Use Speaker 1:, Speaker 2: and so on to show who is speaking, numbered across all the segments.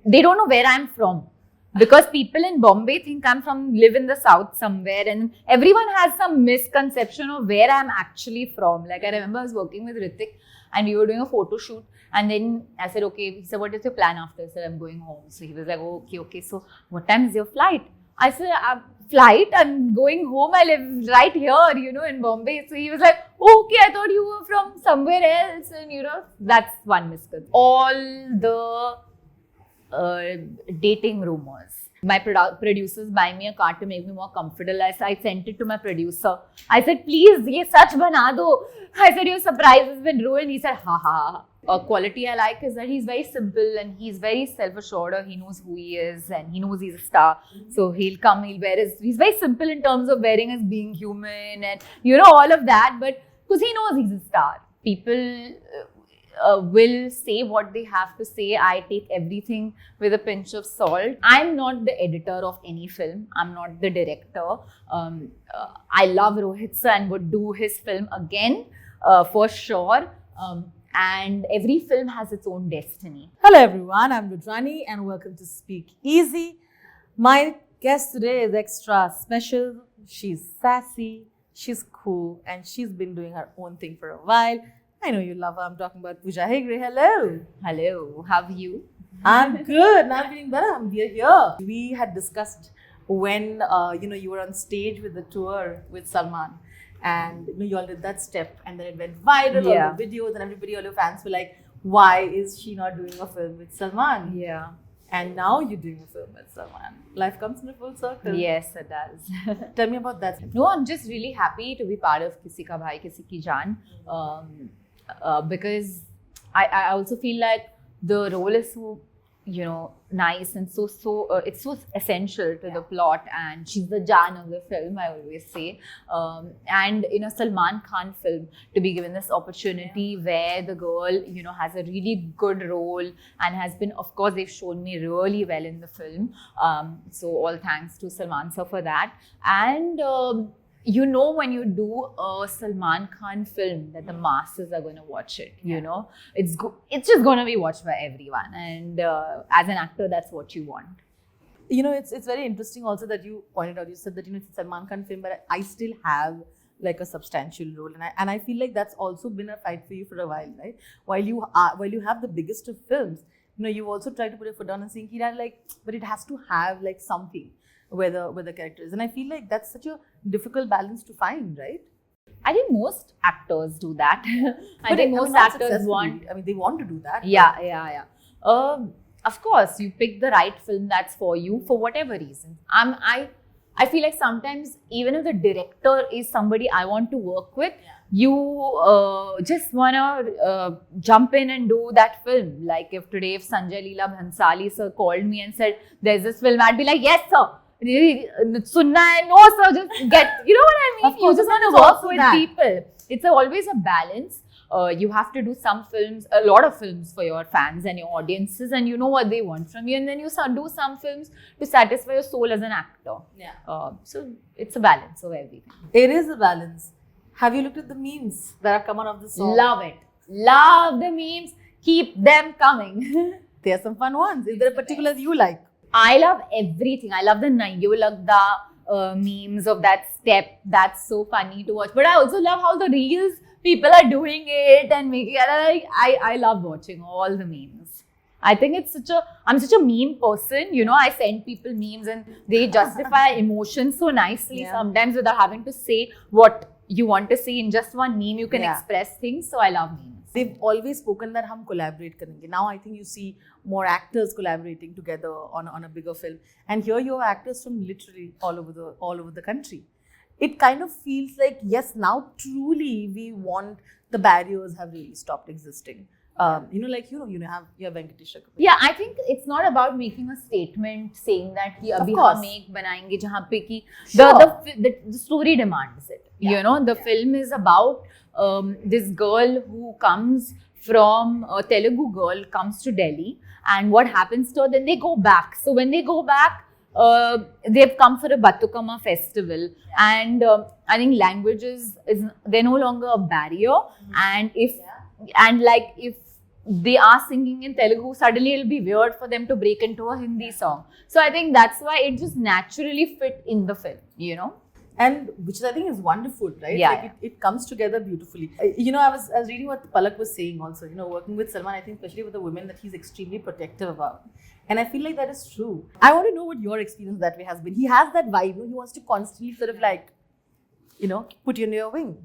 Speaker 1: they don't know where I'm from. Because people in Bombay think live in the south somewhere, and everyone has some misconception of where I'm actually from. Like I remember I was working with Ritik and we were doing a photo shoot, and then I said, okay, he said, what is your plan after? I said, I'm going home. So he was like, oh, okay, so what time is your flight? I said, flight? I'm going home. I live right here, in Bombay. So he was like, okay, I thought you were from somewhere else. And, that's one misconception. All the dating rumors. My producers buy me a car to make me more comfortable. I sent it to my producer. I said, please, ye sach bana do. I said, your surprise has been ruined. He said, ha ha ha. A quality I like is that he's very simple and he's very self-assured. He knows who he is and he knows he's a star. So he'll wear he's very simple in terms of wearing as being human and, all of that. But because he knows he's a star. People will say what they have to say. I take everything with a pinch of salt. I'm not the editor of any film. I'm not the director. I love Rohit sir and would do his film again for sure. And every film has its own destiny.
Speaker 2: Hello everyone, I'm Rudrani and welcome to Speak Easy. My guest today is extra special. She's sassy, she's cool, and she's been doing her own thing for a while. I know you love her. I'm talking about Pooja Hegde. Hello.
Speaker 1: Hello. How are you?
Speaker 2: I'm good. Now I'm feeling better. We are here. We had discussed when you were on stage with the tour with Salman, and you all did that step, and then it went viral. All the videos, and all your fans were like, "Why is she not doing a film with Salman?"
Speaker 1: Yeah.
Speaker 2: And now you're doing a film with Salman. Life comes in a full circle.
Speaker 1: Yes, it does.
Speaker 2: Tell me about that.
Speaker 1: No, I'm just really happy to be part of Kisi ka Bhai, Kisi ki Jaan. Because I also feel like the role is so, nice and so it's so essential to the plot, and she's the Jaan of the film, I always say. And in a Salman Khan film, to be given this opportunity where the girl, has a really good role and has been, of course, they've shown me really well in the film. So all thanks to Salman sir for that. And when you do a Salman Khan film that the masses are going to watch it, it's just going to be watched by everyone. And as an actor, that's what you want.
Speaker 2: It's very interesting also that you pointed out, you said that, it's a Salman Khan film, but I still have like a substantial role. And I feel like that's also been a fight for you for a while, right? While you have the biggest of films, you also try to put your foot down and saying, but it has to have like something. Where the character is. And I feel like that's such a difficult balance to find, right?
Speaker 1: I think most actors do that. I think most actors want...
Speaker 2: they want to do that.
Speaker 1: Yeah. Of course, you pick the right film that's for you for whatever reason. I feel like sometimes even if the director is somebody I want to work with, you just want to jump in and do that film. Like if Sanjay Leela Bhansali sir called me and said, there's this film, I'd be like, yes sir. Sunna hai, no sir, just get, you know what I mean? You just want to work with people. It's always a balance. You have to do some films, a lot of films for your fans and your audiences, and you know what they want from you, and then you do some films to satisfy your soul as an actor.
Speaker 2: Yeah.
Speaker 1: So it's a balance of everything.
Speaker 2: It is a balance. Have you looked at the memes that have come out of the song?
Speaker 1: Love it. Love the memes. Keep them coming.
Speaker 2: There are some fun ones. Is there a particular you like?
Speaker 1: I love everything. I love the Nayo Lagda memes of that step. That's so funny to watch. But I also love how the reels, people are doing it and making it. I love watching all the memes. I think I'm such a meme person. I send people memes and they justify emotions so nicely sometimes without having to say what you want to say in just one meme. You can express things. So I love memes.
Speaker 2: They've always spoken that hum collaborate karenge. Now I think you see more actors collaborating together on a bigger film. And here you have actors from literally all over the country. It kind of feels like, yes, now truly we want the barriers have really stopped existing. You have Venkatesh.
Speaker 1: Yeah, I think it's not about making a statement saying that abhi hum ek banayenge jahan pe ki the story demands it. The film is about this girl who comes from a Telugu girl comes to Delhi, and what happens to her, then they go back. So when they go back, they've come for a Batukama festival, and I think languages they're no longer a barrier. And if they are singing in Telugu, suddenly it'll be weird for them to break into a Hindi song. So I think that's why it just naturally fit in the film, you know.
Speaker 2: And which I think is wonderful, right?
Speaker 1: Yeah,
Speaker 2: Like it comes together beautifully. You know, I was reading what Palak was saying also, you know, working with Salman, I think especially with the women that he's extremely protective about. And I feel like that is true. I want to know what your experience that way has been. He has that vibe, you know, he wants to constantly sort of like, you know, put you in your wing.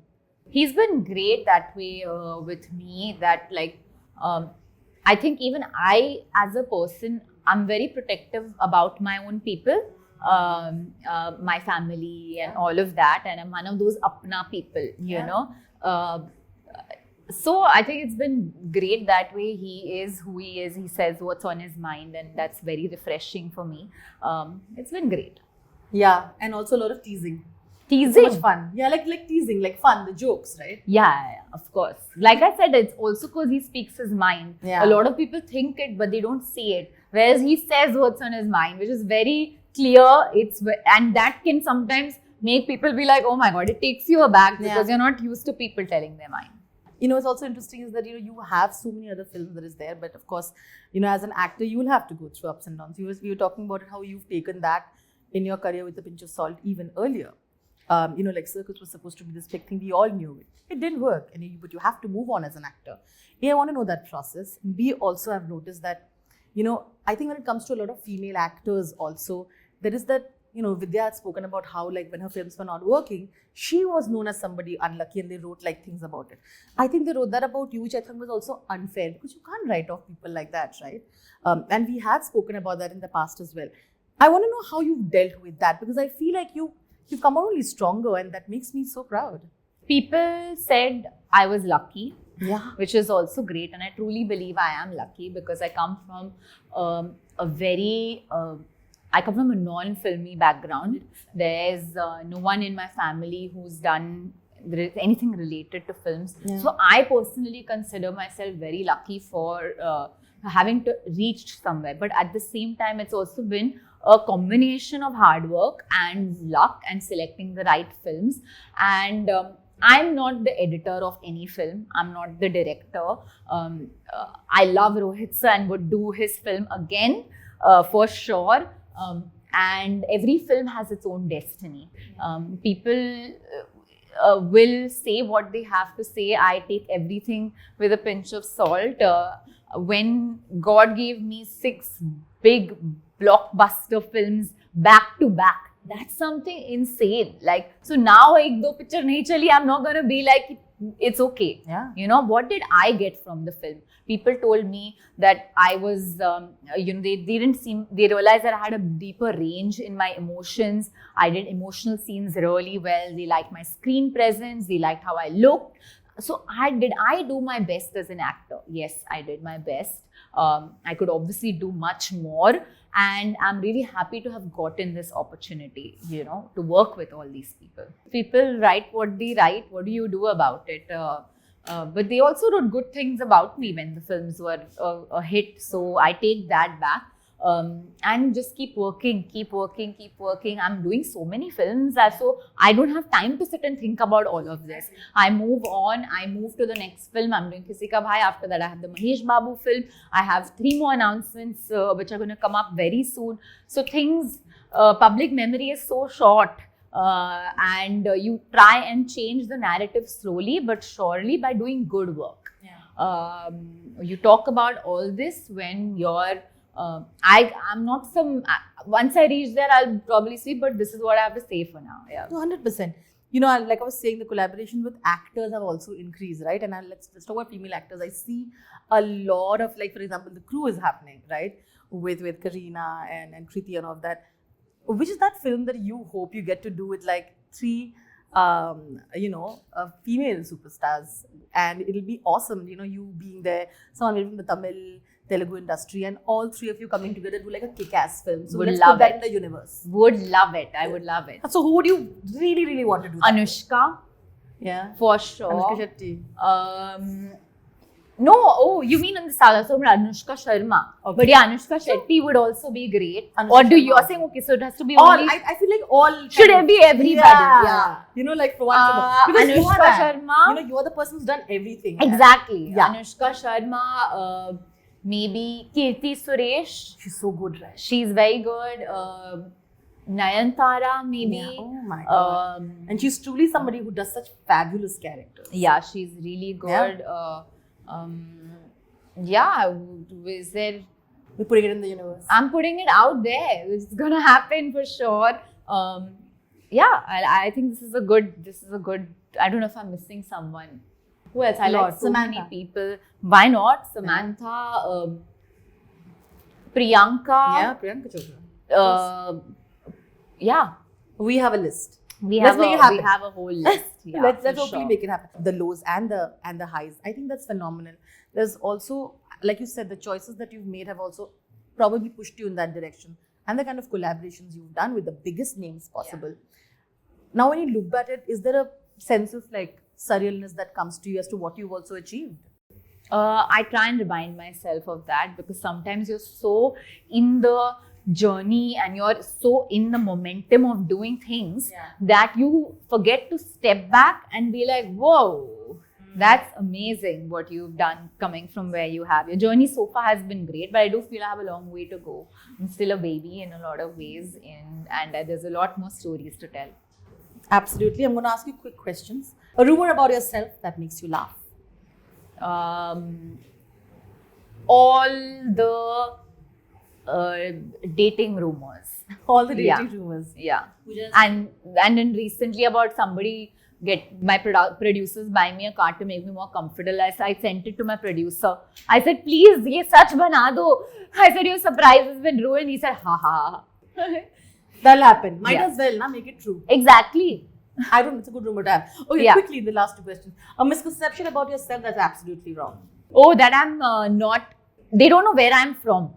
Speaker 1: He's been great that way with me, that like, I think even I as a person, I'm very protective about my own people. My family and all of that, and I'm one of those apna people, you know. So I think it's been great that way. He is who he is. He says what's on his mind, and that's very refreshing for me. It's been great.
Speaker 2: Yeah, and also a lot of teasing.
Speaker 1: Teasing.
Speaker 2: So much fun. Yeah, like teasing, like fun, the jokes, right?
Speaker 1: Yeah, of course. Like I said, it's also because he speaks his mind.
Speaker 2: Yeah.
Speaker 1: A lot of people think it, but they don't see it. Whereas he says what's on his mind, which is very clear. And that can sometimes make people be like, oh my God, it takes you aback because you're not used to people telling their mind.
Speaker 2: You know, what's also interesting is that, you know, you have so many other films that is there, but of course, you know, as an actor, you will have to go through ups and downs. We were talking about it, how you've taken that in your career with a pinch of salt even earlier. You know, like Cirkus was supposed to be this big thing. We all knew it. It didn't work, but you have to move on as an actor. A, I want to know that process. B, also I've noticed that, you know, I think when it comes to a lot of female actors also, there is that, you know, Vidya had spoken about how, like, when her films were not working, she was known as somebody unlucky, and they wrote like things about it. I think they wrote that about you, which I think was also unfair, because you can't write off people like that, right? And we had spoken about that in the past as well. I want to know how you've dealt with that, because I feel like you've come out only stronger, and that makes me so proud.
Speaker 1: People said I was lucky,
Speaker 2: which
Speaker 1: is also great, and I truly believe I am lucky because I come from I come from a non-filmy background. There's no one in my family who's done anything related to films.
Speaker 2: Yeah.
Speaker 1: So I personally consider myself very lucky for having to reach somewhere. But at the same time, it's also been a combination of hard work and luck and selecting the right films. And I'm not the editor of any film. I'm not the director. I love Rohit sir and would do his film again for sure. And every film has its own destiny. People will say what they have to say. I take everything with a pinch of salt. When God gave me 6 big blockbuster films back to back, that's something insane. Like, so now ek do picture nahi chali, I'm not gonna be like, it's okay.
Speaker 2: Yeah.
Speaker 1: You know, what did I get from the film? People told me that I was, you know, they realized that I had a deeper range in my emotions. I did emotional scenes really well. They liked my screen presence. They liked how I looked. So did I do my best as an actor? Yes, I did my best. I could obviously do much more. And I'm really happy to have gotten this opportunity, you know, to work with all these people. People write what they write. What do you do about it? But they also wrote good things about me when the films were a hit. So I take that back. And just keep working. I'm doing so many films, so I don't have time to sit and think about all of this. I move on. I move to the next film. I'm doing Kisi ka Bhai. After that, I have the Mahesh Babu film. I have 3 more announcements which are going to come up very soon. So things, public memory is so short. And you try and change the narrative slowly but surely by doing good work.
Speaker 2: Yeah.
Speaker 1: You talk about all this when you're I'm not once I reach there, I'll probably see, but this is what I have to say for now. Yeah.
Speaker 2: 100%. You know, like I was saying, the collaboration with actors have also increased, right? And let's talk about female actors. I see a lot of, like, for example, The Crew is happening, right? With Kareena and Keerthy and all of that. Which is that film that you hope you get to do with like 3 you know, female superstars, and it'll be awesome, you know, you being there, someone from the Tamil, Telugu industry, and all 3 of you coming together to do like a kick-ass film. So let's put that in the universe.
Speaker 1: Would love it. I would love it.
Speaker 2: So who would you really want to do that?
Speaker 1: Anushka.
Speaker 2: Yeah.
Speaker 1: For sure.
Speaker 2: Anushka Shetty.
Speaker 1: No, oh, you mean in the South, so Anushka Sharma.
Speaker 2: Okay.
Speaker 1: But yeah, Anushka Shetty would also be great.
Speaker 2: Anushka
Speaker 1: Or do you,
Speaker 2: Sharma
Speaker 1: you're saying, okay, so it has to be
Speaker 2: all,
Speaker 1: only...
Speaker 2: I feel like all
Speaker 1: Should
Speaker 2: kind
Speaker 1: it
Speaker 2: of-
Speaker 1: be everybody? Yeah.
Speaker 2: You know, like for once because you
Speaker 1: Anushka
Speaker 2: are that.
Speaker 1: Sharma.
Speaker 2: You know, you are the person who's done everything.
Speaker 1: Exactly.
Speaker 2: Yeah.
Speaker 1: Anushka Sharma, maybe Keerthy Suresh.
Speaker 2: She's so good, right?
Speaker 1: She's very good. Nayanthara, maybe.
Speaker 2: Yeah. Oh my god. And she's truly somebody who does such fabulous characters.
Speaker 1: Yeah, she's really good. Yeah, is there...
Speaker 2: We're putting it in the universe.
Speaker 1: I'm putting it out there. It's gonna happen for sure. Yeah, I think this is a good. I don't know if I'm missing someone. Who else? I like so many people. Why not? Samantha, Priyanka.
Speaker 2: Yeah, Priyanka Chopra.
Speaker 1: Yeah,
Speaker 2: We have a list.
Speaker 1: we
Speaker 2: Let's
Speaker 1: have
Speaker 2: make it happen.
Speaker 1: we have a whole list. Yeah,
Speaker 2: let's
Speaker 1: for
Speaker 2: hopefully
Speaker 1: sure.
Speaker 2: make it happen. The lows and the highs. I think that's phenomenal. There's also, like you said, the choices that you've made have also probably pushed you in that direction. And the kind of collaborations you've done with the biggest names possible. Now, when you look at it, is there a sense of like surrealness that comes to you as to what you've also achieved?
Speaker 1: I try and remind myself of that because sometimes you're so in the journey and you're so in the momentum of doing things that you forget to step back and be like, whoa, that's amazing what you've done coming from where you have. Your journey so far has been great, but I do feel I have a long way to go. I'm still a baby in a lot of ways and there's a lot more stories to tell.
Speaker 2: Absolutely. I'm going to ask you quick questions. A rumor about yourself that makes you laugh.
Speaker 1: All the dating rumors.
Speaker 2: All the dating rumors.
Speaker 1: Yeah. And then recently about somebody my producers buying me a car to make me more comfortable. I sent it to my producer. I said, please, ye sach bana do. I said, your surprise has been ruined. He said, ha ha ha.
Speaker 2: That'll happen. Might as well, na, make it true.
Speaker 1: Exactly.
Speaker 2: I don't know, it's a good rumor to have. Okay, quickly, the last two questions. A misconception about yourself that's absolutely wrong.
Speaker 1: Oh, that I'm not, they don't know where I'm from.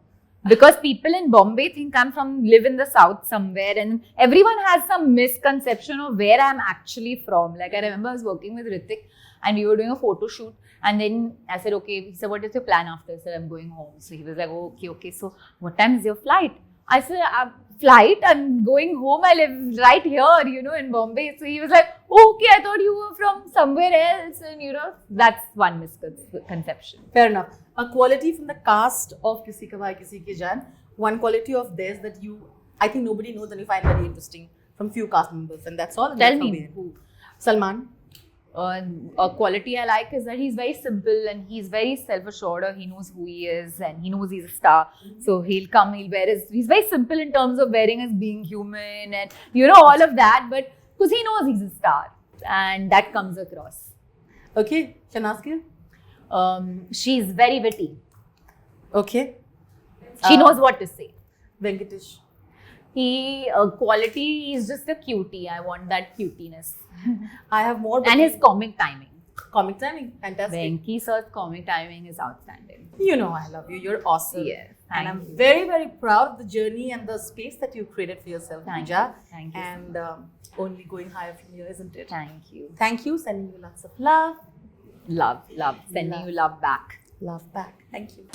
Speaker 1: Because people in Bombay think live in the south somewhere and everyone has some misconception of where I'm actually from. Like I remember I was working with Ritik and we were doing a photo shoot and then I said, okay, he said, what is your plan after? I said, I'm going home. So he was like, oh, okay, so what time is your flight? I said, flight? I'm going home. I live right here, in Bombay. So he was like, oh, okay, I thought you were from somewhere else. And, that's one misconception.
Speaker 2: Fair enough. A quality from the cast of Kisi Ka Bhai, Kisi Ki Jaan. One quality of theirs that I think nobody knows and you find very interesting from few cast members. And that's all.
Speaker 1: Tell me.
Speaker 2: Who? Salman.
Speaker 1: A quality I like is that he's very simple and he's very self-assured. He knows who he is and he knows he's a star. So he'll wear he's very simple in terms of wearing as being human and all of that. But because he knows he's a star and that comes across.
Speaker 2: Okay, Shehnaaz Gill.
Speaker 1: She's very witty.
Speaker 2: Okay.
Speaker 1: She knows what to say.
Speaker 2: Venkatesh.
Speaker 1: Quality is just a cutie. I want that cutiness.
Speaker 2: I have more.
Speaker 1: And his comic timing.
Speaker 2: Comic timing, fantastic.
Speaker 1: Venki sir's comic timing is outstanding.
Speaker 2: You know I love you. You're awesome.
Speaker 1: Yes.
Speaker 2: And I'm very, very proud of the journey and the space that you created for yourself, Pooja.
Speaker 1: Thank you.
Speaker 2: And only going higher from here, isn't it?
Speaker 1: Thank you.
Speaker 2: Thank you. Sending you lots of love.
Speaker 1: Love. Sending you love back.
Speaker 2: Love back. Thank you.